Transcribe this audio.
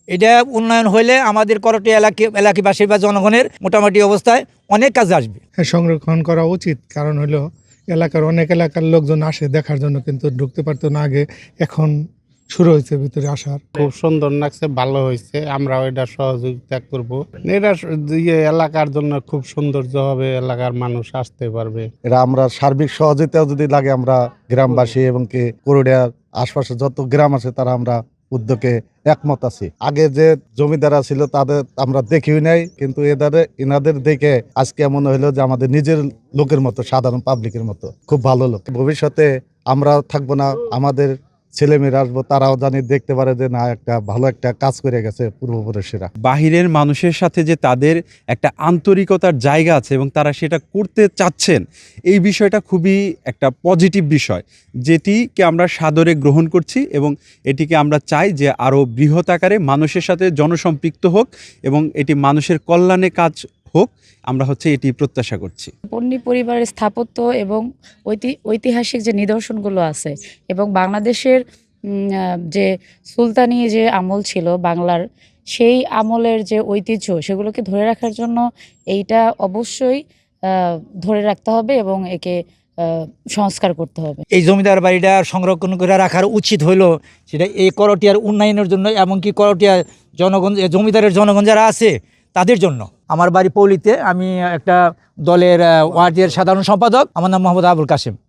এটা উন্নয়ন হলে আমাদের করটিয়া এলাকাবাসী বা জনগণের মোটামুটি অবস্থায় অনেক কাজে আসবে। সংরক্ষণ করা উচিত, কারণ হলো অনেক এলাকার লোকজন আসে দেখার জন্য, কিন্তু ঢুকতে পারতো না আগে, এখন শুরু হয়েছে ভিতরে আসার। খুব সুন্দর লাগছে, ভালো হয়েছে, আমরা এটা সহযোগিতা করব। এটা এলাকার জন্য খুব সৌন্দর্য হবে, এলাকার মানুষ আসতে পারবে। এটা আমরা সার্বিক সহযোগিতা যদি লাগে, আমরা গ্রামবাসী এবং কি করুড়িয়ার আশপাশে যত গ্রাম আছে তারা আমরা উদ্যোগে একমত আছি। আগে যে জমিদাররা ছিল তাদের আমরা দেখিও নাই, কিন্তু এনাদের দেখে আজকে এমন হইলো যে আমাদের নিজের লোকের মতো, সাধারণ পাবলিকের মতো খুব ভালো লোক। ভবিষ্যতে আমরা থাকবো না, আমাদের ছেলেমেয়েরা আসবো, তারাও জানি দেখতে পারে যে না, একটা ভালো একটা কাজ করে গেছে পূর্বপুরুষেরা। বাহিরের মানুষের সাথে যে তাদের একটা আন্তরিকতার জায়গা আছে এবং তারা সেটা করতে চাচ্ছেন, এই বিষয়টা খুবই একটা পজিটিভ বিষয়, যেটিকে আমরা সাদরে গ্রহণ করছি এবং এটিকে আমরা চাই যে আরও বৃহৎ আকারে মানুষের সাথে জনসম্পৃক্ত হোক এবং এটি মানুষের কল্যাণে কাজ হোক। আমরা এটি প্রত্যাশা করছি। পন্নী পরিবারের স্থাপত্য এবং ঐতিহাসিক যে নিদর্শনগুলো আছে এবং বাংলাদেশের যে সুলতানি যে আমল ছিল বাংলার, সেই আমলের যে ঐতিহ্য, সেগুলোকে ধরে রাখার জন্য এইটা অবশ্যই ধরে রাখতে হবে এবং একে সংস্কার করতে হবে। এই জমিদার বাড়িটা সংরক্ষণ করে রাখার উচিত হইল সেটা এই করটিয়ার উন্নয়নের জন্য, এমনকি করটিয়ার জনগণ, জমিদারের জনগণ যারা আছে তাদের জন্য। আমার বাড়ি পৌলিতে, আমি একটা দলের ওয়ার্ডের সাধারণ সম্পাদক, আমার নাম মোহাম্মদ আবুল কাশেম।